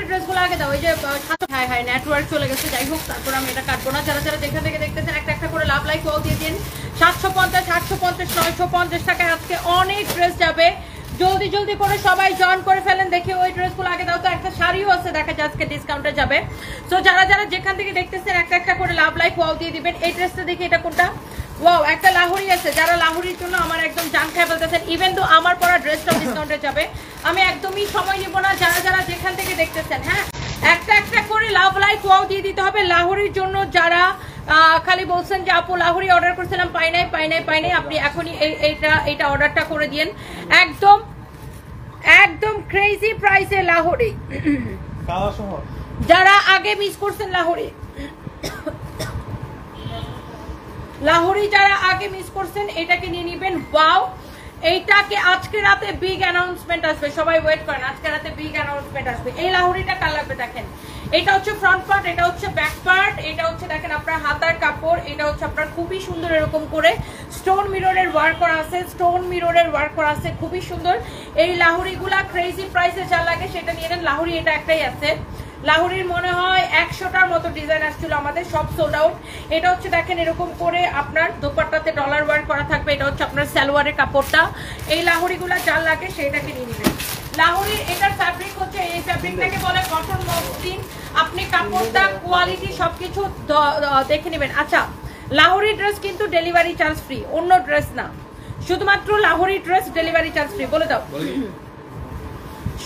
লাহোরির ড্রেসগুলো আগে দাও। এই যে হাই হাই নেটওয়ার্ক চলে গেছে, যাই হোক তারপর আমি এটা কাটবো না। যারা যারা যেখান থেকে দেখতেছেন একটা একটা করে লাভ লাইক ওয়াও দিয়ে দিন। 750, 850, 950 টাকায় আজকে অনেক ড্রেস যাবে। জলদি জলদি করে সবাই জয়েন করে ফেলেন। দেখি ওই ড্রেসগুলো আগে দাও তো। একটা শাড়িও আছে দেখা যায় আজকে ডিসকাউন্টে যাবে। সো যারা যারা যেখান থেকে দেখতেছেন একটা একটা করে লাভ লাইক ওয়াও দিয়ে দিবেন। এই ড্রেসটা দেখি, এটা কোনটা? ওয়াও, একটা লাহোরি আছে। যারা লাহোরির জন্য আমার একদম জান খায় বলতেছেন, ইভেন তো আমার পরা ড্রেসটাও ডিসকাউন্টে যাবে। আমি একদমই সময় নিব না। যারা যারা যেখান থেকে দেখতেছেন, হ্যাঁ একটা একটা করে লাভ লাইক ওয়াও দিয়ে দিতে হবে লাহোরির জন্য। যারা খালি বলছেন যে আপু লাহোরি অর্ডার করছিলাম পাই নাই, আপনি এখনই এইটা অর্ডারটা করে দিন। একদম একদম ক্রেজি প্রাইসে লাহোরি। যারা আগে মিস করছেন লাহোরি যারা আগে মিস করছেন এটাকে নিয়ে নিবেন। ওয়াও, এইটাকে আজকে রাতে বিগ অ্যানাউন্সমেন্ট আসবে, সবাই ওয়েট করেন। আজকে রাতে বিগ অ্যানাউন্সমেন্ট আসবে। এই লাহোরিটা কার লাগবে দেখেন। এটা হচ্ছে ফ্রন্ট পার্ট, এটা হচ্ছে ব্যাক পার্ট, এটা হচ্ছে দেখেন আপনার হাতার কাপড়। এটা হচ্ছে আপনার খুবই সুন্দর এরকম করে স্টোন মিররের ওয়ার্ক করা আছে, খুবই সুন্দর। এই লাহোরিগুলা ক্রেজি প্রাইসে যা লাগে সেটা নিয়ে নেন। লাহোরি এটা একটাই আছে। লাহোরির মনে হয় 100টার মতো ডিজাইন আসছিল, আমাদের সব সোল্ড আউট। এটা হচ্ছে দেখেন এরকম করে আপনার দোপাট্টাতে ডলার ওয়ার্ক করা থাকবে। এটা হচ্ছে আপনার সালোয়ারের কাপড়টা। এই লাহোরিগুলা যা লাগে সেটাকে নিয়ে নেবেন। লাহোরির এটার ফ্যাব্রিক হচ্ছে, এই ফ্যাব্রিকটাকে বলে কটন মসলিন। আপনি কাপড়টা কোয়ালিটি সবকিছু দেখে নেবেন। আচ্ছা, লাহোরি ড্রেস কিন্তু ডেলিভারি চার্জ ফ্রি, অন্য ড্রেস না, শুধুমাত্র Lahori dress delivery charge free. বলে দাও,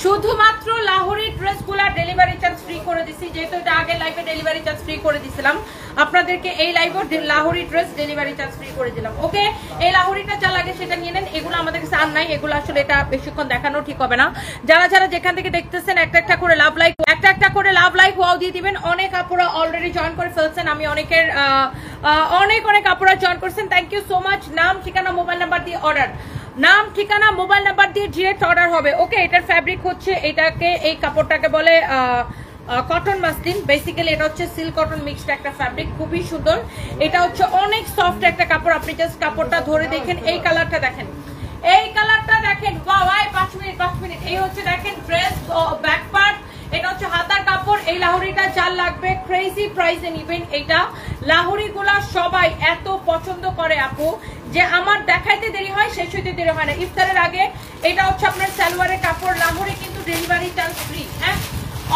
শুধুমাত্র লাহোরি ড্রেসগুলা ডেলিভারি চার্জ ফ্রি করে দিছি। যেহেতু এটা আগে লাইভে ডেলিভারি চার্জ ফ্রি করে দিছিলাম আপনাদেরকে, এই লাইভে Lahori dress delivery charge free করে দিলাম। ওকে, এই লাহোরিটা যা লাগে সেটা নিয়ে নেন। এগুলো আমাদের কাছে আর নাই, এগুলো আসলে এটা বেশিক্ষণ দেখানো ঠিক হবে না। যারা যারা যেখান থেকে দেখতেছেন একটা একটা করে লাভ লাইক ওয়াও দিয়ে দিবেন। অনেক আপুরা অলরেডি জয়েন করে ফেলছেন। আমি অনেক আপুরা জয়েন করছেন, থ্যাংক ইউ সো মাচ। নাম ঠিকানা মোবাইল নাম্বার দিয়ে অর্ডার, নাম ঠিকানা মোবাইল নাম্বার দিয়ে ডিরেক্ট অর্ডার হবে। ওকে, এটার ফ্যাব্রিক হচ্ছে, এই কাপড়টাকে বলে কটন মাসলিন। বেসিক্যালি এটা হচ্ছে সিল্ক কটন মিক্সড একটা ফ্যাব্রিক, খুবই সুন্দর। এটা হচ্ছে অনেক সফট একটা কাপড়। আপনি জাস্ট কাপড়টা ধরে দেখেন, এই কালারটা দেখেন, ওয়াও, 5 মিনিট। এই হচ্ছে দেখেন ড্রেস ব্যাক পার্ট, এটা হচ্ছে হাতার কাপড়। এই লাহোরিটা যার লাগবে ক্রেজি প্রাইসে নিবেন। এইটা লাহোরিগুলা সবাই এত পছন্দ করে আপু যে আমার দেখাইতে দেরি হয়, শেষ হইতে দেরি হয় না ইফতারের আগে। এটা হচ্ছে আপনার সালোয়ারের কাপড়। লাহোরি কিন্তু ডেলিভারি চার্জ ফ্রি, হ্যাঁ।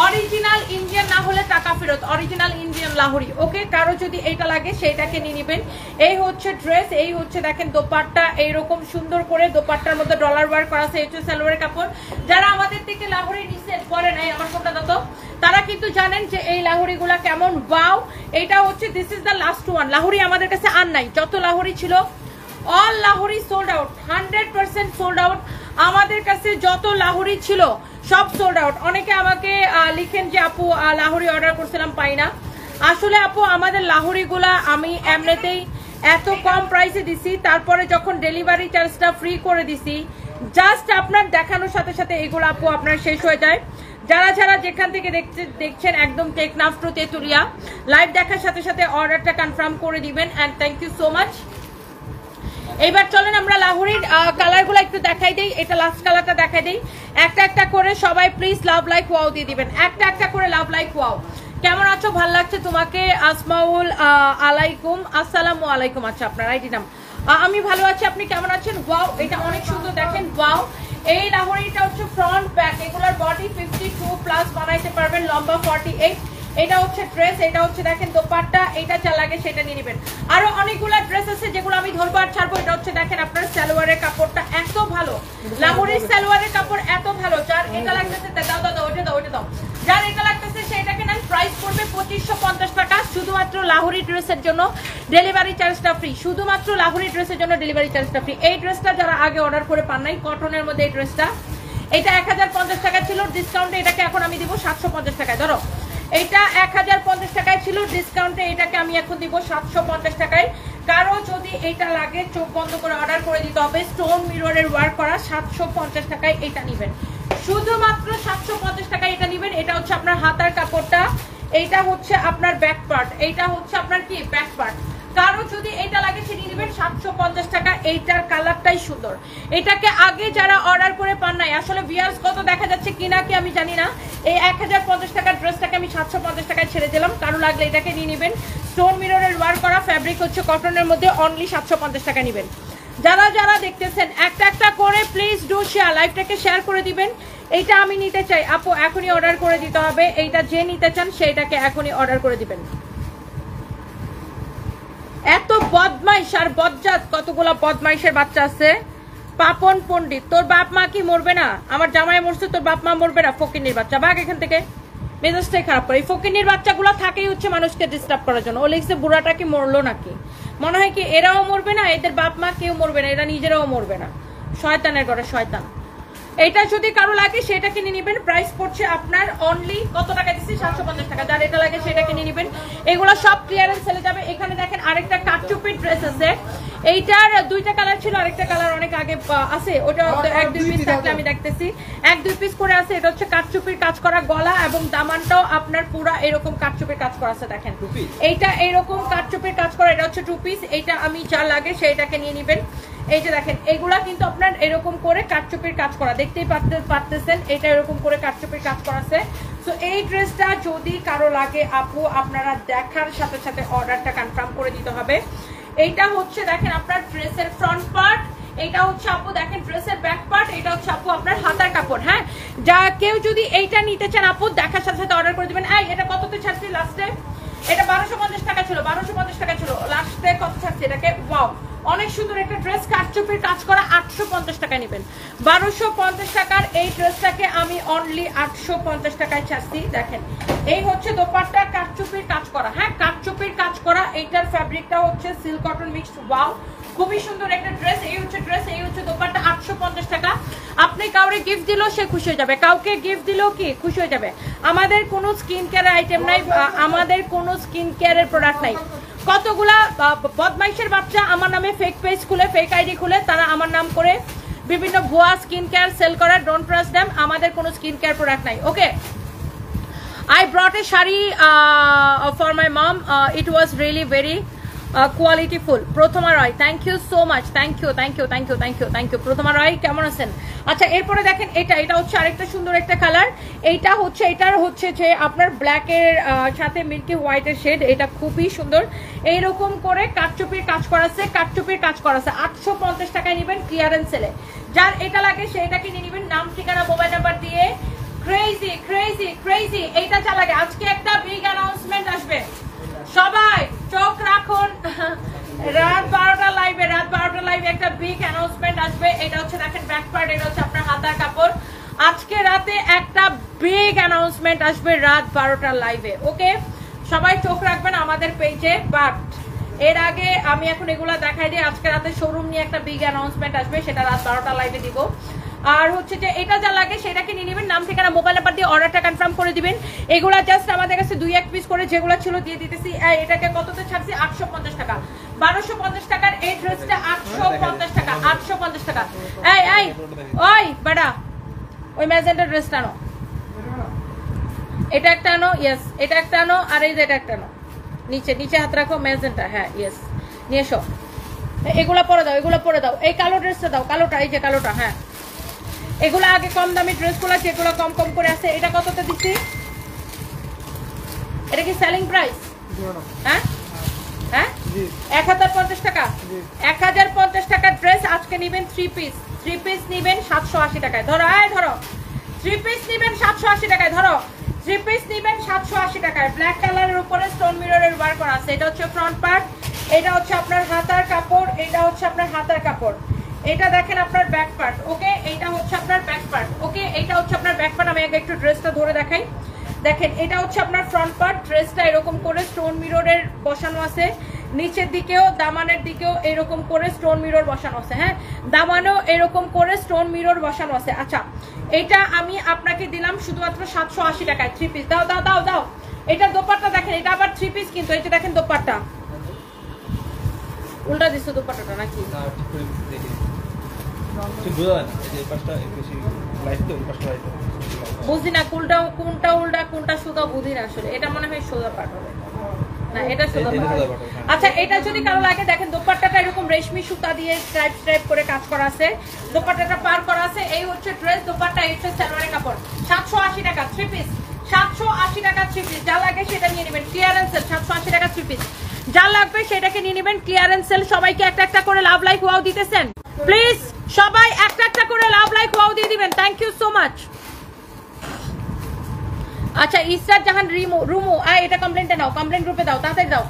অরিজিনাল ইন্ডিয়ান না হলে টাকা ফেরত, অরিজিনাল ইন্ডিয়ান লাহোরি। ওকে, কারো যদি এইটা লাগে সেইটাকে নিয়ে নেবেন। এই হচ্ছে ড্রেস, এই হচ্ছে দেখেন দোপাট্টা, এইরকম সুন্দর করে দোপাট্টার মধ্যে ডলার ওয়ার্ক করা আছে। এই হচ্ছে সালোয়ারের কাপড়। যারা আমাদের থেকে লাহোরি নিচ্ছেন পরে নাই, আমার ফোনটা দাও, তারা কিন্তু জানেন যে এই লাহোরিগুলা কেমন। ওয়াও, এইটা হচ্ছে this is the last one. Lahori আমাদের কাছে আর নাই, যত লাহোরি ছিল all Lahori sold out, 100% sold out. আমাদের কাছে যত লাহোরি ছিল সব সোল্ড আউট। অনেকে আমাকে লিখেন যে আপু লাহোরি অর্ডার করছিলাম পাই না। আসলে আপু আমাদের লাহোরিগুলা আমি এমনিতেই এত কম প্রাইসে দিছি, তারপরে যখন ডেলিভারি চার্জটা ফ্রি করে দিছি, জাস্ট আপনার দেখানোর সাথে সাথে এগুলো আপু আপনার শেষ হয়ে যায়। যারা যারা যেখান থেকে দেখছেন একদম টেকনাফ টু তেতুলিয়া, লাইভ দেখার সাথে সাথে অর্ডারটা কনফার্ম করে দিবেন। And thank you so much. এইবার চলেন আমরা লাহোরির কালারগুলো একটু দেখাই দেই। এটা লাস্ট কালারটা দেখাই দেই। একটা একটা করে সবাই প্লিজ লাভ লাইক ওয়াও দিয়ে দিবেন। একটা একটা করে লাভ লাইক ওয়াও। কেমন আছো? ভালো লাগছে তোমাকে? আসমাউল আলাইকুম, আসসালামু আলাইকুম। আচ্ছা, আপনার আইডি নাম। আমি ভালো আছি, আপনি কেমন আছেন? ওয়াও, এটা অনেক সুন্দর দেখেন। ওয়াও, এই লাহোরিটা হচ্ছে ফ্রন্ট ব্যাক, এগুলোর বডি 52+ বানাইতে পারবেন, লম্বা 48। এটা হচ্ছে ড্রেস, এটা হচ্ছে দেখেন দোপাট্টা। এটা যা লাগে সেটা নিয়ে নেবেন। আরো অনেকগুলো ড্রেস আছে যেগুলো আমি ধরবো আর ছাড়বো। এটা হচ্ছে দেখেন আপনার সালোয়ারের কাপড়টা এত ভালো, লাহোরির সালোয়ারের কাপড় এত ভালো। যার এটা লাগতেছে ওটা দাও। যার এটা লাগতেছে সেটাকে নেন। প্রাইস পড়বে 2550 টাকা, শুধুমাত্র লাহোরি ড্রেসের জন্য ডেলিভারি চার্জটা ফ্রি, শুধুমাত্র লাহোরি ড্রেসের জন্য ডেলিভারি চার্জটা ফ্রি। এই ড্রেসটা যারা আগে অর্ডার করে পান নাই, কটনের মধ্যে এই ড্রেসটা, এটা 1050 টাকা ছিল, ডিসকাউন্টে এটাকে এখন আমি দিব 750 টাকায়। ধরো এটা 1050 টাকায় ছিল, ডিসকাউন্টে এটাকে আমি এখন দিব 750 টাকায়। কারো যদি এটা লাগে চোখ বন্ধ করে অর্ডার করে দিতে হবে। স্টোন মিররের ওয়ার্ক করা, 750 টাকায় এটা নেবেন, শুধুমাত্র 750 টাকায় এটা নেবেন। এটা হচ্ছে আপনার হাতার কাপড়টা, এইটা হচ্ছে আপনার ব্যাক পার্ট, এইটা হচ্ছে আপনার কি ব্যাক পার্ট। কারো যদি এটা লাগে সেটা নেবেন 750 টাকা। এইটার কালারটাই সুন্দর। এটাকে আগে যারা অর্ডার করে পান নাই, আসলে ভিউয়ার্স কত দেখা যাচ্ছে কিনা কি আমি জানি না, এই 1050 টাকার ড্রেসটাকে আমি 750 টাকায় ছেড়ে দিলাম। কারো লাগলে এটাকে নিয়ে নেবেন। স্টোন মিররের ওয়ার্ক করা, ফ্যাব্রিক হচ্ছে কটনের মধ্যে, অনলি 750 টাকা নেবেন। যারা যারা দেখতেছেন একটা একটা করে প্লিজ ডু শেয়ার, লাইভটাকে শেয়ার করে দিবেন। এইটা আমি নিতে চাই আপু, এখনই অর্ডার করে দিতে হবে। এইটা যে নিতে চান সেইটাকে এখনই অর্ডার করে দিবেন। এত বদমাইশ আর বজ্জাত, কতগুলা বদমাইশের বাচ্চা আছে। পাপন পণ্ডিত, তোর বাপ মা কি মরবে না? আমার জামাই মরছে, তোর বাপ মা মরবে না? ফকিন্নির বাচ্চা, ভাগ এখান থেকে, মেজাজটাই খারাপ করে। এই ফকিন্নির বাচ্চাগুলো থাকেই হচ্ছে মানুষকে ডিস্টার্ব করার জন্য। ও লিখছে বুড়াটা কি মরলো নাকি? মনে হয় কি এরাও মরবে না, এদের বাপ মা কেউ মরবে না, এরা নিজেরাও মরবে না। শয়তানের ঘরে শয়তান। এটা যদি কারো লাগে সেটা কিনে নেবেন। প্রাইস পড়ছে আপনার অনলি কত টাকা দিচ্ছি? 750 টাকা। যার এটা লাগে সেটা কিনে নেবেন। এগুলো সব ক্লিয়ারেন্স সেলে যাবে। এখানে দেখেন আরেকটা কাটচুপির ড্রেস আছে। এইটার দুইটা কালার ছিল, আরেকটা কালার অনেক আগে আছে, ওটা 1-2 পিস থাকলে আমি দেখতেছি 1-2 পিস করে আছে। এটা হচ্ছে কাটচুপির কাজ করা গলা এবং দামানটাও আপনার পুরা এরকম কাটচুপির কাজ করা আছে। দেখেন এইটা এরকম কাটচুপির কাজ করা, এটা হচ্ছে 2 পিস। এইটা আমি যা লাগে সেইটাকে নিয়ে নেবেন। এই যে দেখেন এগুলা কিন্তু আপনার এরকম করে কাটচুপির কাজ করা, দেখতেই পারতেছেন। এটা এরকম করে কাটচুপির কাজ করা আছে। সো এই ড্রেসটা যদি কারো লাগে আপু, আপনারা দেখার সাথে সাথে অর্ডারটা কনফার্ম করে দিতে হবে। এইটা হচ্ছে দেখেন আপনার ড্রেসের ফ্রন্ট পার্ট, এটা হচ্ছে আপু দেখেন ড্রেসের ব্যাক পার্ট, এটা হচ্ছে আপু আপনার হাতার কাপড়। হ্যাঁ, যা কেউ যদি এইটা নিতে চান আপু দেখার সাথে সাথে অর্ডার করে দিবেন। এই এটা কততে ছাড়ছি লাস্টে? এটা 1250 টাকা ছিল, 1250 টাকা ছিল, লাস্টে কত ছাড়ছি এটাকে? ওয়াও, অনেক সুন্দর একটা ড্রেস, কাটচুপির কাজ করা, 850 টাকা নেবেন। 1250 টাকার এই ড্রেসটাকে আমি অনলি 850 টাকায় ছাড়ছি। দেখেন এই হচ্ছে দোপাট্টা, কাটচুপির কাজ করা। হ্যাঁ, কাটচুপির কাজ করা। এইটার ফ্যাব্রিকটা হচ্ছে সিল্ক কটন মিক্সড। ওয়াও, খুবই সুন্দর একটা ড্রেস। এই হচ্ছে ড্রেস, এই হচ্ছে দোপাট্টা, 850 টাকা। আপনি কাউরে গিফট দিলেও সে খুশি হয়ে যাবে, কাউকে গিফট দিলেও কি খুশি হয়ে যাবে। আমাদের কোনো স্কিন কেয়ার আইটেম নাই, আমাদের কোনো স্কিন কেয়ারের প্রোডাক্ট নাই। কতগুলা বদমাইশের বাচ্চা আমার নামে ফেক পেজ খুলে, ফেক আইডি খুলে, তারা আমার নাম করে বিভিন্ন ভুয়া স্কিন কেয়ার সেল করে। Don't trust them. আমাদের কোনো স্কিন কেয়ার প্রোডাক্ট নাই। ওকে, I brought a shari for my mom. It was really very qualityful. Prothoma Roy, thank you so much. Thank you. Prothoma Roy, কেমন আছেন? আচ্ছা, এরপরে দেখেন এটা হচ্ছে আরেকটা সুন্দর একটা কালার। এটার হচ্ছে যে আপনার ব্ল্যাক এর সাথে মিল্কি হোয়াইট এর শেড। এটা খুবই সুন্দর। এইরকম করে কাটচুপির কাজ করা আছে, 850 টাকায় নেবেন ক্লিয়ারেন্স সেলে। যার এটা লাগে সেইটাকে নিয়ে নেবেন, নাম ঠিকানা মোবাইল নাম্বার দিয়ে। ক্রেজি এইটা চা লাগে। আজকে একটা বিগ অ্যানাউন্সমেন্ট আসবে, সবাই চোখ রাখুন। রাত 12টা লাইভে একটা বিগ অ্যানাউন্সমেন্ট আসবে। এটা হচ্ছে দেখেন ব্যাক পার্ট, এটা হচ্ছে আপনার হাতার কাপড়। আজকে রাতে একটা বিগ অ্যানাউন্সমেন্ট আসবে রাত 12টার লাইভে। ওকে, সবাই চোখ রাখবেন আমাদের পেজে। বাট এর আগে আমি এখন এগুলা দেখাই দিই। আজকে রাতে শোরুম নিয়ে একটা বিগ অ্যানাউন্সমেন্ট আসবে, সেটা রাত 12টার লাইভে দিব। আর হচ্ছে যে এটা যা লাগে সেটাকে নিয়ে নেবেন, নাম ঠিকানা মোবাইল নাম্বার দিয়ে অর্ডারটা কনফার্ম করে দিবেন। এগুলা জাস্ট আমাদের কাছে 2-1 পিস করে যেগুলো ছিল দিয়ে দিতেছি। এটাকে কততে ছাড়ছি? 850 টাকা। 1250 টাকার এই ড্রেসটা 850 টাকা। 850 টাকা। এই ওই বেটা, ওই ম্যাজেন্টা ড্রেসটা আনো, এটা একটা আনো। ইয়েস, এটা একটা আনো। আর এই যে এটা একটা আনো। নিচে হাত রাখো, ম্যাজেন্টা। হ্যাঁ, ইয়েস, নিয়ে এসো। এগুলা পরে দাও। এই কালো ড্রেসটা দাও, কালোটা, এই যে কালোটা। হ্যাঁ, এগুলো আগে কম দামি ড্রেসগুলো যেগুলো কম করে আছে। এটা কততে দিচ্ছি? এটা কি সেলিং প্রাইস? হ্যাঁ 1050 টাকা। 1050 টাকার ড্রেস আজকে নেবেন 3 পিস নেবেন 780 টাকায়। ধরো 3 পিস নেবেন 780 টাকায়। 3 পিস নেবেন 780 টাকায়। ব্ল্যাক কালারের উপরে স্টোন মিররের ওয়ার্ক করা আছে। এটা হচ্ছে ফ্রন্ট পার্ট, এটা হচ্ছে আপনার হাতার কাপড়, এটা দেখেন আপনার ব্যাক পার্ট। ওকে, এটা হচ্ছে আপনার ব্যাক পার্ট। ওকে, এটা হচ্ছে আপনার ব্যাক পার্ট। আমি আগে একটু ড্রেসটা ধরে দেখাই। দেখেন এটা হচ্ছে আপনার ফ্রন্ট পার্ট। ড্রেসটা এরকম করে স্টোন মিররের বসানো আছে। নিচের দিকেও দামানের দিকেও এরকম করে স্টোন মিরর বসানো আছে। হ্যাঁ, দামানেও এরকম করে স্টোন মিরর বসানো আছে। আচ্ছা, এটা আমি আপনাকে দিলাম শুধুমাত্র 780 টাকায়। 3 পিস দাও। এটা দোপাট্টা দেখেন, এটা আবার 3 পিস কিন্তু। এই যে দেখেন দোপাট্টা, উল্টা দিচ্ছে দোপাট্টাটা নাকি? বুঝি না কোনটা উল্টা কোনটা সোজা বুঝি না আসলে। এটা মনে হয় সোজা পার্ট হবে। না এটা সুতা বাটন। আচ্ছা এটা যদি কারো লাগে দেখেন দোপাট্টাটা এরকম রেশমি সুতা দিয়ে স্ট্রাইপ করে কাজ করা আছে, দোপাট্টাটা পার করা আছে। এই হচ্ছে ড্রেস, দোপাট্টা এই হচ্ছে সালোয়ারের কাপড়। 780 টাকা 3 পিস, 780 টাকা 3 পিস। যা লাগে সেটা নিয়ে নেবেন, ক্লিয়ারেন্স সেল 780 টাকা 3 পিস। যা লাগবে সেটাকে নিয়ে নেবেন, ক্লিয়ারেন্স সেল। সবাইকে একটা একটা করে লাভ লাইক ওয়াও দিতেছেন, প্লিজ সবাই একটা একটা করে লাভ লাইক ওয়াও দিয়ে দিবেন। Thank you so much. আচ্ছা ইসরাত জাহান রুমু এটা কমপ্লেন্টে নাও, কমপ্লেন্ট গ্রুপে দাও, তাড়াতাড়ি দাও।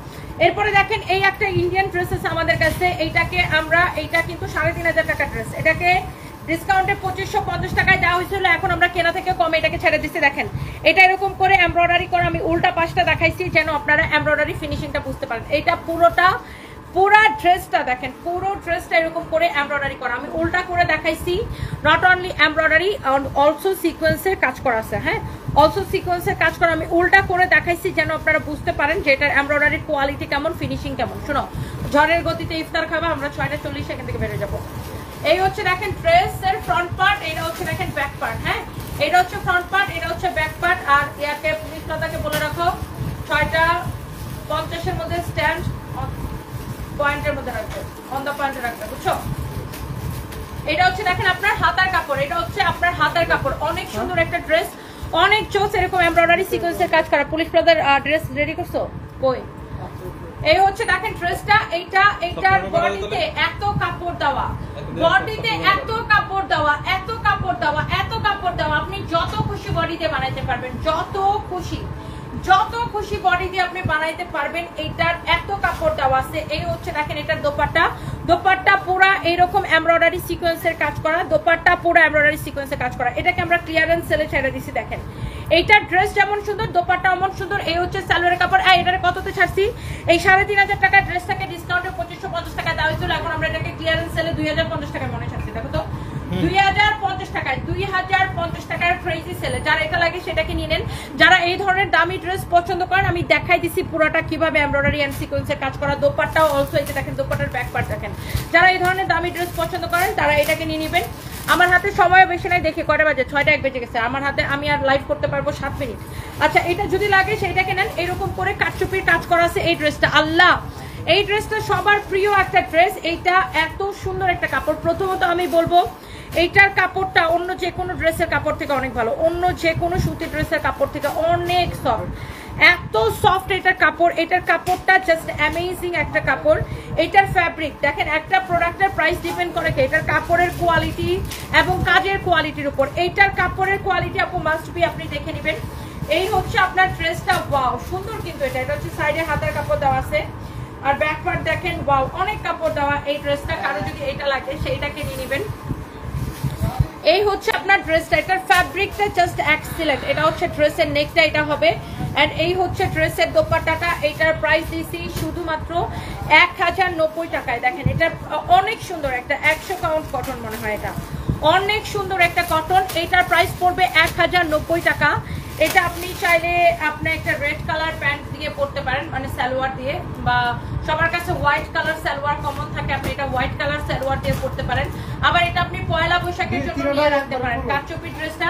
এরপরে দেখেন এই একটা ইন্ডিয়ান ড্রেস আছে আমাদের কাছে। এইটাকে আমরা, এইটা কিন্তু 3500 টাকা ড্রেস, এটাকে ডিসকাউন্টে 2550 টাকায় দেওয়া হয়েছিল, এখন আমরা কেনা থেকে কমে এটাকে ছেড়ে দিচ্ছি। দেখেন এটা এরকম করে এমব্রয়ডারি করে, আমি উল্টা পাশটা দেখাইছি যেন আপনারা এমব্রয়ডারি ফিনিশিংটা বুঝতে পারেন। এইটা পুরো ড্রেসটা দেখেন, পুরো ড্রেসটা এরকম করে এমব্রয়ডারি করা, আমি উল্টা করে দেখাইছি। নট অনলি এমব্রয়ডারি, অলসো সিকোয়েন্সের কাজ করা আছে। হ্যাঁ, অলসো সিকোয়েন্সের কাজ করা আমি উল্টা করে দেখাইছি যেন আপনারা বুঝতে পারেন যে এটার এমব্রয়ডারির কোয়ালিটি কেমন, ফিনিশিং কেমন। শোনো, ঝড়ের গতিতে ইফতার খাবা, আমরা 6:40 এখান থেকে বেরো যাবো। এই হচ্ছে দেখেন ড্রেসের ফ্রন্ট পার্ট, এটা হচ্ছে দেখেন ব্যাক পার্ট। হ্যাঁ, এটা হচ্ছে ফ্রন্ট পার্ট, এটা হচ্ছে ব্যাক পার্ট। আর ইয়াকে পুলিশটাকে বলে রাখো 6:50 মধ্যে স্ট্যান্ড পয়েন্টের মধ্যে রাখবে, অন দা পয়েন্টে রাখবে, বুঝছো? এটা হচ্ছে দেখেন আপনার হাতার কাপড়, এটা হচ্ছে আপনার হাতার কাপড়। অনেক সুন্দর একটা ড্রেস, অনেক চোস এরকম এমব্রয়ডারি সিকোয়েন্সের কাজ করা। পুলিশ ব্রাদার ড্রেস রেডি করছো কই? এই হচ্ছে দেখেন ড্রেসটা, এইটার বডিতে এত কাপড় দেওয়া, বডিতে এত কাপড় দেওয়া, এত কাপড় দেওয়া, এত কাপড় দেওয়া, আপনি যত খুশি বডিতে বানাইতে পারবেন, যত খুশি বডি দিয়ে আপনি বানাইতে পারবেন। এইটার এত কাপড় দেওয়া আছে। এই হচ্ছে দেখেন এটার দোপাট্টা পুরা এইরকম এমব্রয়ডারি সিকোয়েন্সের কাজ করা, দোপাট্টা পুরো এমব্রয়ডারি সিকোয়েন্সের কাজ করা। এটাকে আমরা ক্লিয়ারেন্স সেলে ছেড়ে দিছি। দেখেন এইটার ড্রেস যেমন সুন্দর, দোপাট্টা এমন সুন্দর। এই হচ্ছে সালোয়ারের কাপড়। এটার কততে ছাড়ছি? এই 3500 টাকা ড্রেসটাকে ডিসকাউন্টে 2550 টাকা দেওয়া হয়েছিল, এখন আমরা এটাকে ক্লিয়ারেন্স সেলে 2050 টাকায় মনে ছাড়ছি। দেখো তো 2050 টাকায়, 2050 টাকার ক্রেজি সেলে। যারা এটা লাগে সেটাকে নিয়ে নেন। যারা এই ধরনের দামি ড্রেস পছন্দ করেন, আমি দেখাই দিছি পুরোটা কিভাবে এমব্রয়ডারি এন্ড সিকোয়েন্সের কাজ করা। দোপাট্টাও অলসো এই যে দেখেন, দোপাট্টার ব্যাক পার্ট দেখেন। যারা এই ধরনের দামি ড্রেস পছন্দ করেন তারা এটাকে নিয়ে নেবেন। আমার হাতে সময় বেশি নাই, দেখে কয়টা বাজে, 6:01 বেজে গেছে আমার হাতে। আমি আর লাইভ করতে পারবো 7 মিনিট। আচ্ছা এটা যদি লাগে সেইটাকে নেন। এরকম করে কাটচুপির কাজ করা আছে এই ড্রেসটা। আল্লাহ, এই ড্রেসটা সবার প্রিয় একটা ড্রেস। এইটা এত সুন্দর একটা কাপড়। প্রথমত আমি বলবো এইটার কাপড়টা অন্য যে কোনো ড্রেসের কাপড় থেকে অনেক ভালো, অন্য যে কোনো সুতি ড্রেসের কাপড় থেকে অনেক সফট, এত সফট এটার কাপড়। এটার কাপড়টা জাস্ট অ্যামেজিং একটা কাপড়। এটার ফ্যাব্রিক দেখেন, একটা প্রোডাক্টের প্রাইস ডিপেন্ড করে এটার কাপড়ের কোয়ালিটি এবং কাজের কোয়ালিটির উপর। এইটার কাপড়ের কোয়ালিটি আপু মাস্ট বি আপনি দেখে নেবেন। এই হচ্ছে আপনার ড্রেসটা। ওয়াও সুন্দর কিন্তু এটা হচ্ছে সাইডে হাতার কাপড় দেওয়া আছে, আর ব্যাক পার্ট দেখেন। ওয়াও অনেক কাপড় দেওয়া এই ড্রেসটা। কারো যদি এটা লাগে সেইটাকে নিয়ে নেবেন। এই হচ্ছে আপনার ড্রেসটা, এটার ফ্যাব্রিকটা জাস্ট এক্সিলেন্ট। এটা হচ্ছে ড্রেসের নেকটা, এটা হবে। এন্ড এই হচ্ছে ড্রেসের দোপাট্টাটা। এটার প্রাইস দিছি শুধুমাত্র 1090 টাকায়। দেখেন এটা অনেক সুন্দর একটা 100 কাউন্ট কটন মনে হয়, এটা অনেক সুন্দর একটা কটন। এটার প্রাইস পড়বে 1090 টাকা। এটা আপনি চাইলে আপনি একটা রেড কালার প্যান্ট দিয়ে পরতে পারেন, মানে সালোয়ার দিয়ে, বা সবার কাছে হোয়াইট কালার সালোয়ার কমন থাকে, আপনি এটা হোয়াইট কালার সালোয়ার দিয়ে পরতে পারেন। আবার এটা আপনি পয়লা বৈশাখের জন্য নিয়ে রাখতে পারেন। কারচুপি ড্রেসটা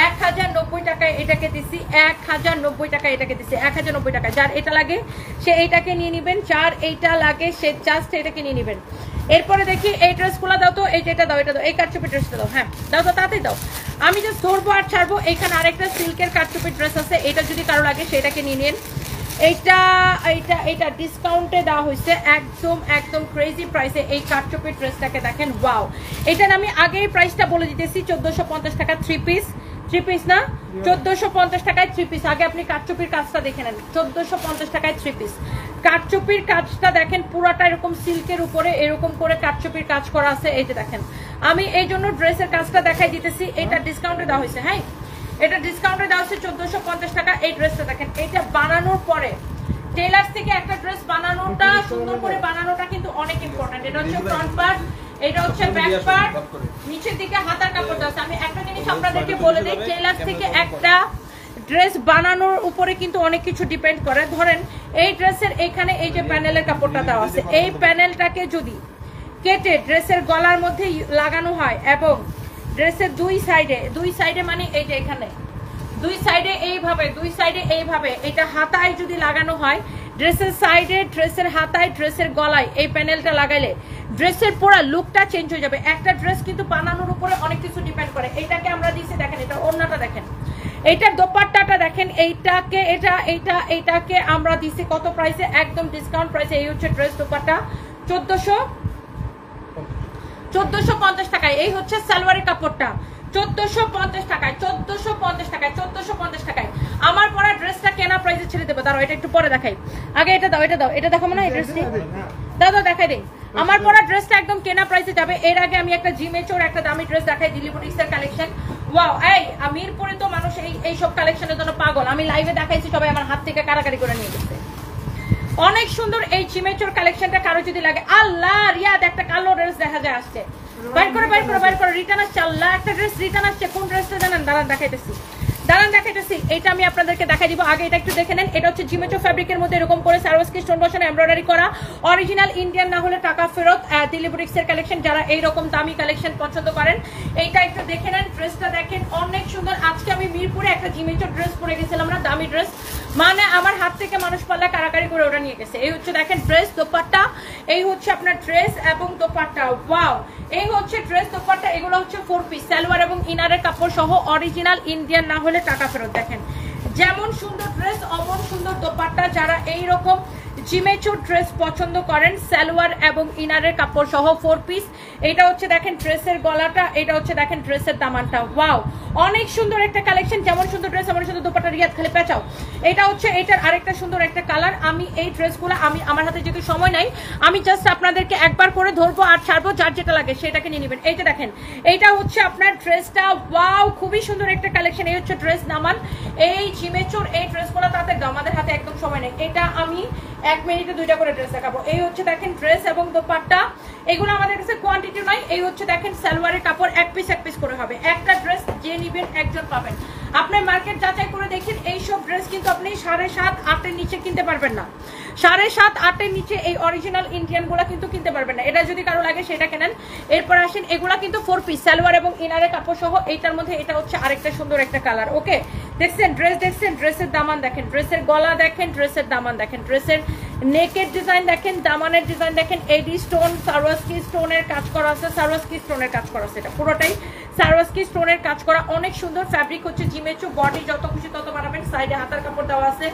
1090 টাকায় এটাকে দিছি, 1090 টাকায় এটাকে দিছি, 1090 টাকা। যার এটা লাগে সে এইটাকে নিয়ে নেবেন, যার এইটা লাগে সে জাস্ট এটাকে নিয়ে নেবেন। এরপরে দেখি এই ড্রেসগুলো দাও তো, এই যেটা দাও, এটা দাও, এই কারচুপি ড্রেসটা দাও। হ্যাঁ দাও তো, তাড়াতাড়ি দাও, আমি জাস্ট ধরবো আর ছাড়বো। এখানে আরেকটা সিল্কের কারচুপি ড্রেস আছে, এটা যদি কারো লাগে সেটাকে নিয়ে নিন। এইটা ডিসকাউন্টে দেওয়া হয়েছে একদম ক্রেজি প্রাইসে। এই কারচুপি ড্রেসটাকে দেখেন, ওয়াও। এটার আমি আগেই প্রাইসটা বলে দিতেছি, 1450 টাকা 3 পিস না, 1450 টাকায় 3 পিস। আগে আপনি কারচুপির কাজটা দেখে নেন, 1450 টাকায় 3 পিস। কারচুপির কাজটা দেখেন পুরাটা এরকম সিল্কের উপরে এরকম করে কারচুপির কাজ করা আছে। এই যে দেখেন, আমি এই জন্য ড্রেসের কাজটা দেখাই দিতেছি। এটা ডিসকাউন্টে দেওয়া হয়েছে। হ্যাঁ এটা ডিসকাউন্টে দেওয়া হচ্ছে 1450 টাকা। এই ড্রেসটা দেখেন, এটা বানানোর পরে টেলার থেকে একটা ড্রেস বানানোটা, সুন্দর করে বানানোটা কিন্তু অনেক ইম্পর্টেন্ট। এটা হচ্ছে ফ্রন্ট পার্ট, এটা হচ্ছে ব্যাক পার্ট, নিচের দিকে হাতার কাপড় আছে। আমি একটা জিনিস আপনাদেরকে বলে দিই, টেলার থেকে একটা ড্রেস বানানোর উপরে কিন্তু অনেক কিছু ডিপেন্ড করে। ধরেন এই ড্রেসের এখানে এই যে প্যানেলের কাপড়টা দেওয়া আছে, এই প্যানেলটাকে যদি কেটে ড্রেসের গলার মধ্যে লাগানো হয় এবং ড্রেসের দুই সাইডে মানে এই যে এখানে দুই সাইডে এইভাবে এটা হাতায় যদি লাগানো হয়, ড্রেসের সাইডে, ড্রেসের হাতায়, ড্রেসের গলায় এই প্যানেলটা লাগাইলে ড্রেসের পুরো লুকটা চেঞ্জ হয়ে যাবে। একটা ড্রেস কিন্তু বানানোর উপরে অনেক কিছু ডিপেন্ড করে। এইটাকে আমরা দিচ্ছি, দেখেন এটা ওড়নাটা দেখেন, এইটার দোপাট্টাটা দেখেন, এইটাকে আমরা দিচ্ছি কত প্রাইসে, একদম ডিসকাউন্ট প্রাইসে। এই হচ্ছে ড্রেস দোপাট্টা 1450 টাকায়। এই হচ্ছে সালোয়ারের কাপড়টা 1450 টাকায়, 1450 টাকায়, 1450 টাকায়। আমার পরা ড্রেসটা কেনা প্রাইসে ছেড়ে দেবো। দাঁড়াও, এটা একটু পরে দেখাই, আগে এটা দাও, এটা দাও, এটা দেখো না এই ড্রেসটি, দাদা দেখাই দিই। আমার পরা ড্রেসটা একদম কেনা প্রাইসে যাবে। এর আগে আমি একটা জিমেচোর একটা দামি ড্রেস দেখাই, দিল্লি বুটিক্সের কালেকশন। ওয়াও, এই মিরপুরে তো মানুষ এই সব কালেকশনের জন্য পাগল। আমি লাইভে দেখাইছি, সবাই আমার হাত থেকে কারাকারি করে নিয়ে গেছে। অনেক সুন্দর এই জিমেচোর কালেকশনটা, কারো যদি লাগে। আল্লাহ রিয়াদ একটা কালো ড্রেস দেখা যায় আসছে, বাইর করে রিটার্ন আসছে। আল্লাহ একটা ড্রেস রিটার্ন আসছে, কোন ড্রেসটা জানেন? দাঁড়ান দেখাইতেছি। এটা আমি আপনাদেরকে দেখাই দিব। আগে এটা একটু দেখে নেন। এটা হচ্ছে জিমেচো ফ্যাব্রিকের মধ্যে এরকম করে সারোয়ারস্কি স্টোন বসানো, এমব্রয়ডারি করা, অরিজিনাল ইন্ডিয়ান না হলে টাকা ফেরত। দিল্লি বুটিক্সের কালেকশন, যারা এইরকম দামি কালেকশন পছন্দ করেন এইটা একটু দেখে নেন। ড্রেসটা দেখেন অনেক সুন্দর। আজকে আমি মিরপুরে একটা জিমেচো ড্রেস পরে গেছিলাম না, দামি ড্রেস, মানে আমার হাত থেকে মানুষ পাল্লা কারাকারি করে ওটা নিয়ে গেছে। এই হচ্ছে দেখেন ড্রেস দোপাট্টা, এই হচ্ছে আপনার ড্রেস এবং দোপাট্টা। ওয়াও, এই হচ্ছে ড্রেস দোপাট্টা। এগুলো হচ্ছে 4 পিস, সালোয়ার এবং ইনারের কাপড় সহ, অরিজিনাল ইন্ডিয়ান না হলে টাকা ফেরত। দেখেন যেমন সুন্দর ড্রেস অমন সুন্দর দোপাট্টা। যারা এইরকম জিমেচো ড্রেস পছন্দ করেন, সালোয়ার এবং ইনারের কাপড় সহ 4 পিস। এটা হচ্ছে দেখেন ড্রেসের গলাটা, এটা হচ্ছে দেখেন ড্রেসের দামানটা। ওয়াও, অনেক সুন্দর একটা কালেকশন। যেমন সুন্দর ড্রেস আমার সুন্দর দোপাট্টা, রিয়াদ খালি পেঁচাও। এটা হচ্ছে এটার আরেকটা সুন্দর একটা কালার। আমি এই ড্রেসগুলো আমার হাতে যেহেতু সময় নাই, আমি জাস্ট আপনাদেরকে একবার করে ধরবো আর ছাড়বো, যার যেটা লাগে সেটাকে নিয়ে নেবেন। এইটা দেখেন, এইটা হচ্ছে আপনার ড্রেসটা। ওয়াও, খুবই সুন্দর একটা কালেকশন। এই হচ্ছে ড্রেস দামান। এই জিমেচোর এই ড্রেসগুলো তাতে আমাদের হাতে একদম সময় নেই। এটা আমি 1 মিনিটে 2টা করে ড্রেস দেখাবো। এই হচ্ছে দেখেন ড্রেস এবং দোপাট্টা, এগুলো আমাদের কাছে কোয়ান্টিটি নয়। এই হচ্ছে দেখেন সালোয়ারের কাপড়, এক পিস করে হবে। একটা ড্রেস যে নিবেন একজন পাবেন। আপনি মার্কেট যাচাই করে দেখেন, এইসব ড্রেস কিন্তু আপনি 7.5, 8-এর নিচে কিনতে পারবেন না। 7.5, 8-এর নিচে এই অরিজিনাল ইন্ডিয়ান গুলা কিন্তু কিনতে পারবেন না। এটা যদি কারো লাগে সেটা কেনেন। এরপর আসেন, এগুলা কিন্তু 4 পিস, সালোয়ার এবং ইনারের কাপড় সহ। এইটার মধ্যে এটা হচ্ছে আরেকটা সুন্দর একটা কালার। ওকে, দেখছেন ড্রেস, দেখছেন ড্রেসের দামান দেখেন, ড্রেসের গলা দেখেন, ড্রেসের দামান দেখেন, ড্রেসের নেকের ডিজাইন দেখেন, দামানের ডিজাইন দেখেন। এডি স্টোন, সারোয়ারস্কি স্টোনের কাজ করা আছে, সারোয়ারস্কি স্টোনের কাজ করা আছে। এটা পুরোটাই সারোয়ারস্কি স্টোনের কাজ করা, অনেক সুন্দর। ফ্যাব্রিক হচ্ছে জিমেচো, বডি যত খুশি তত বানাবেন। সাইডে হাতার কাপড় দেওয়া আছে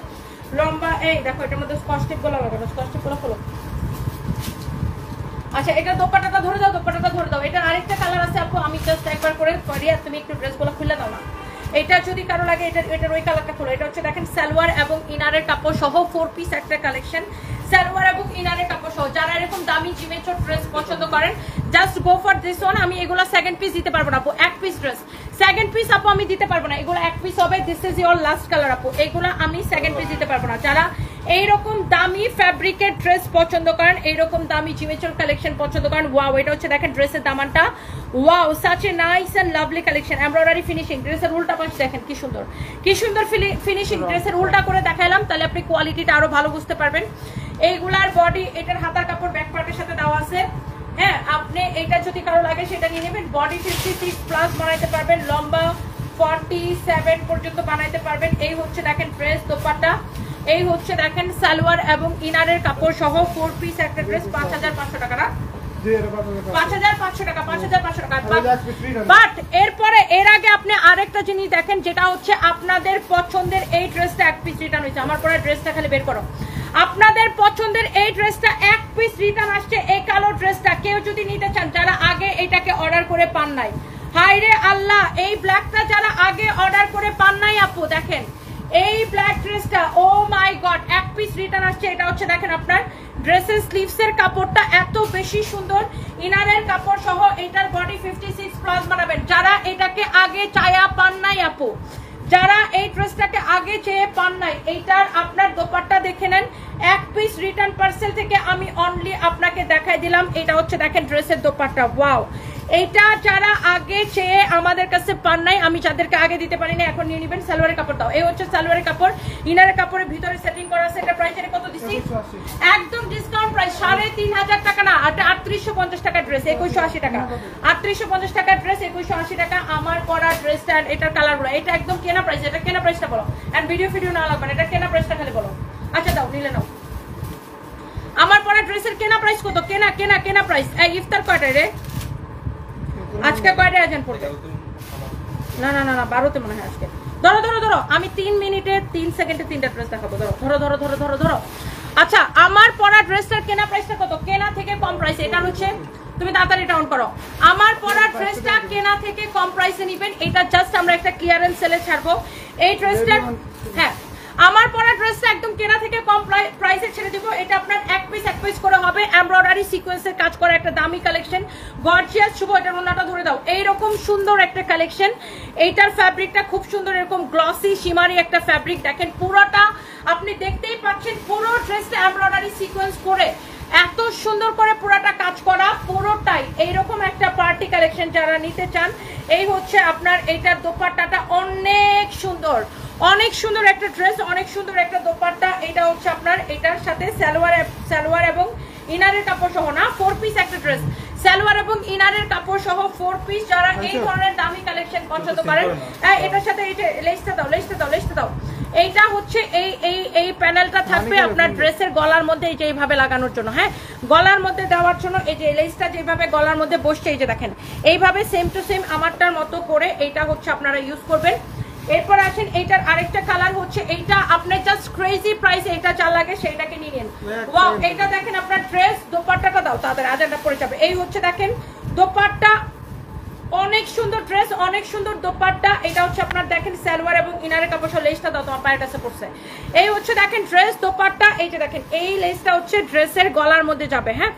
লম্বা। এই দেখো, এটার মধ্যে স্কচটেপ গুলো লাগানো, স্কচটেপ গুলো খোলো। আচ্ছা, এটা দোপাট্টাটা ধরে দাও, দোপাট্টাটা ধরে দাও। এটা আরেকটা কালার আছে আপু, আমি জাস্ট একবার করে রিয়া তুমি একটু ড্রেসগুলো খুলে দাও না। এটা যদি কারো লাগে এটার ওই কালারটা খোলো। এটা হচ্ছে দেখেন সালোয়ার এবং ইনারের কাপড় সহ 4 পিস একটা কালেকশন, সালোয়ার এবং ইনারের কাপড় সহ। যারা এরকম দামি জিমেচো ড্রেস পছন্দ করেন, just go for this one. আমি এগুলো সেকেন্ড পিস দিতে পারবো না আপু, 1 পিস ড্রেস সেকেন্ড পিস আপু আমি দিতে পারবো না। এগুলো 1 পিস হবে। This is your last colour আপু, এগুলো আমি সেকেন্ড পিস দিতে পারবো না। যারা এইরকম দামি ফ্যাব্রিকের ড্রেস পছন্দ করেন, এইরকম দামি জিমেচোর কালেকশন পছন্দ করেন, ওয়াও, এটা হচ্ছে দেখেন ড্রেসের দামানটা। Wow, such a nice and lovely collection. Embroidery finishing, ড্রেসের উল্টা পাশ দেখেন কি সুন্দর, কি সুন্দর ফিনিশিং। ড্রেসের উল্টা করে দেখাইলাম, তাহলে আপনি কোয়ালিটিটা আরো ভালো বুঝতে পারবেন। এইগুলার বডি, এটার হাতার কাপড় ব্যাক পার্টের সাথে দেওয়া আছে। হ্যাঁ, আপনি এটা যদি কারো লাগে সেটা নিয়ে নেবেন। বডি 56 প্লাস বানাইতে পারবেন, লম্বা 47 পর্যন্ত বানাইতে পারবেন। এই হচ্ছে দেখেন ড্রেস দোপাট্টা, এই হচ্ছে দেখেন সালোয়ার এবং ইনারের কাপড় সহ 4 পিস একটা ড্রেস। 5500 টাকা না, 5500 টাকা, 5500 টাকা। বাট এরপরে এর আগে আপনি আরেকটা জিনিস দেখেন, যেটা হচ্ছে আপনাদের পছন্দের এই ড্রেসটা 1 পিস রিটার্ন হয়েছে। আমার পরে ড্রেসটা খালি বের করো। আপনাদের পছন্দের এই ড্রেসটা 1 পিস রিটার্ন আসছে। এই কালো ড্রেসটা কেউ যদি নিতে চান, যারা আগে এটাকে অর্ডার করে পান নাই, হাই রে আল্লাহ, এই ব্ল্যাকটা যারা আগে অর্ডার করে পান নাই আপু, দেখেন এই ব্ল্যাক ড্রেসটা, ও মাই গড, 1 পিস রিটার্ন আসছে। এটা হচ্ছে দেখেন আপনার ড্রেসের স্লিভসের কাপড়টা এত বেশি সুন্দর, ইনারের কাপড় সহ। এটার বডি 56 প্লাস বানাবেন। যারা এটাকে আগে চায়া পান নাই আপু, যারা এই ড্রেসটাকে আগে চেয়ে পান নাই, এইটার আপনার দোপাট্টা দেখে নেন। 1 পিস রিটার্ন পার্সেল থেকে আমি অনলি আপনাকে দেখাই দিলাম। এটা হচ্ছে দেখেন ড্রেসের দোপাট্টা। ওয়াও, এইটা যারা আগে চেয়ে আমাদের কাছে পান নাই, আমি যাদেরকে আগে দিতে পারি না, এখন নিয়ে নেবেন। সালোয়ারের কাপড় দাও। এই হচ্ছে সালোয়ারের কাপড়, ইনারের কাপড়ের ভিতরে সেটিং করা আছে। এটা প্রাইস কত দিচ্ছি? একদম ডিসকাউন্ট প্রাইস, 3500 টাকা না, এটা 3850 টাকা ড্রেস, 2180 টাকা। 3850 টাকা ড্রেস, 2180 টাকা। আমার পরা ড্রেসটা, এটার কালারগুলো, এটা একদম কেনা প্রাইস। এটা কেনা প্রাইসটা বলো, এন্ড ভিডিও না লাগবে, এটা কেনা প্রাইসটা খালি বলো। আচ্ছা দাও, নিলে নাও। আমার পরা ড্রেসের কেনা প্রাইস কত? কেনা কেনা কেনা প্রাইস। এই ইফতার কয়টায় রে? আজকে কয়টায় আজান পড়বে? না না না না 12তে মনে হয় আজকে। ধরো ধরো ধরো, আমি 3 মিনিটে 3 সেকেন্ডে 3টা ড্রেস দেখাবো। ধরো ধরো ধরো ধরো ধরো ধরো। আচ্ছা, আমার পরা ড্রেসটার কেনা প্রাইসটা কত? কেনা থেকে কম প্রাইসে। এটা হচ্ছে, তুমি তাড়াতাড়ি ডাউন করো। আমার পরা ড্রেসটা কেনা থেকে কম প্রাইসে নেবেন। এটা জাস্ট আমরা একটা ক্লিয়ারেন্স সেলে ছাড়বো এই ড্রেসটা। হ্যাঁ, আমার পরা ড্রেসটা একদম কেনা থেকে কম প্রাইসে ছেড়ে দিব। এটা আপনার এক পিস করে হবে, এমব্রয়ডারি সিকোয়েন্সের কাজ করা একটা দামি কালেকশন, গর্জিয়াস। শুভ, এটার ওন্নাটা ধরে দাও। এইরকম সুন্দর একটা কালেকশন। এইটার ফ্যাব্রিকটা খুব সুন্দর, এরকম গ্লসি শিমারি একটা ফ্যাব্রিক। দেখেন পুরোটা আপনি দেখতেই পাচ্ছেন, পুরো ড্রেসটা এমব্রয়ডারি সিকোয়েন্স করে এত সুন্দর করে পুরোটা কাজ করা, পুরোটাই এইরকম একটা পার্টি কালেকশন যারা নিতে চান। এই হচ্ছে আপনার এইটার দোপাট্টাটা অনেক সুন্দর, অনেক সুন্দর একটা ড্রেস, অনেক সুন্দর একটা দোপাট্টা। এটা হচ্ছে আপনার এটার সাথে সালোয়ার এবং ইনারের কাপড় সহ, না 4 পিস একটা ড্রেস, সালোয়ার এবং ইনারের কাপড় সহ 4 পিস। যারা এই ধরনের দামি কালেকশন পছন্দ করেন, হ্যাঁ এটার সাথে এটা লেসটা দাও, লেসটা দাও, লেসটা দাও। এইটা হচ্ছে এই প্যানেলটা থাকবে আপনার ড্রেসের গলার মধ্যে, এই যে এইভাবে লাগানোর জন্য, হ্যাঁ গলার মধ্যে দেওয়ার জন্য। এই যে লেসটা যেভাবে গলার মধ্যে বসছে, এই যে দেখেন এইভাবে সেম টু সেম আমারটার মতো করে এইটা হচ্ছে আপনারা ইউজ করবেন। এরপর আসেন এইটার আরেকটা কালার হচ্ছে এইটা, আপনি জাস্ট ক্রেজি প্রাইসে এটা যা লাগে সেইটাকে নিয়ে নিন। ওয়াও, এইটা দেখেন আপনার ড্রেস, দোপাট্টাটা দাও তাদের আজানটা পড়ে যাবে। এই হচ্ছে দেখেন দোপাট্টা, অনেক সুন্দর ড্রেস, অনেক সুন্দর দোপাট্টা। এটা হচ্ছে আপনার দেখেন সালোয়ার এবং ইনারের কাপড় সহ। লেসটা দাও, তোমার পায়ের কাছে পড়ছে। এই হচ্ছে দেখেন ড্রেস, দোপাট্টা। এই যে দেখেন এই লেসটা হচ্ছে ড্রেসের গলার মধ্যে যাবে, হ্যাঁ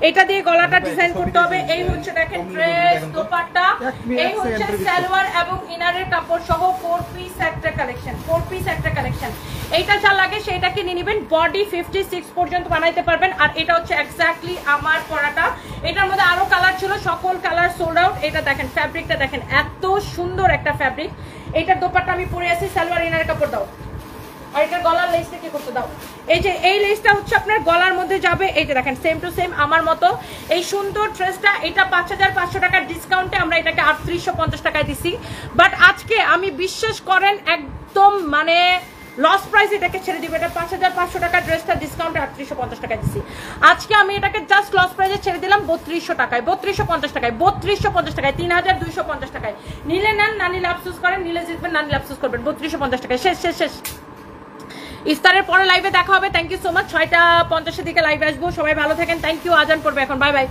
এটা দিয়ে গলাটা ডিজাইন করতে হবে। এই হচ্ছে দেখেন ড্রেস, দোপাট্টা। এই হচ্ছে সালোয়ার এবং ইনারের কাপড় সহ 4 পিস একটা কালেকশন, 4 পিস একটা কালেকশন। এইটা যা লাগে সেইটাকে নিয়ে নেবেন। বডি 56 পর্যন্ত বানাইতে পারবেন। আর এটা হচ্ছে এক্স্যাক্টলি আমার পরাটা। এটার মধ্যে আরো কালার ছিল, সকল কালার সোল্ড আউট। এটা দেখেন ফ্যাব্রিকটা দেখেন, এত সুন্দর একটা ফ্যাব্রিক। এইটার দোপাট্টা আমি পরে আছি, সালোয়ার ইনারের কাপড় দাও। আর এটা গলার লেসটা কি করতে দাও। এই যে এই লেসটা হচ্ছে আপনার গলার মধ্যে যাবে। এই যে দেখেন সেম টু সেম আমার মতো এই সুন্দর ড্রেসটা। এটা 5500 টাকার ডিসকাউন্টে আমরা এটাকে 3850 টাকায় দিছি। বাট আজকে আমি বিশ্বাস করেন একদম মানে লস প্রাইস এটাকে ছেড়ে দিব। এটা 5500 টাকার ড্রেসটা ডিসকাউন্টে 3850 টাকায় দিছি। আজকে আমি এটাকে জাস্ট লস প্রাইসে ছেড়ে দিলাম 3200 টাকায়, 3250 টাকায়, 3250 টাকায়, 3250 টাকায়। নিলে নেন, না নিলে আফসোস করেন, নিলে জিতবেন, না নিলে আফসোস করবেন। 3250 টাকায় শেষ শেষ শেষ। ইফতারের পরে লাইভে দেখা হবে। Thank you so much. 6টা 50 দিকে লাইভে আসবো। সবাই ভালো থাকেন। Thank you. আজান পড়বে এখন। Bye by.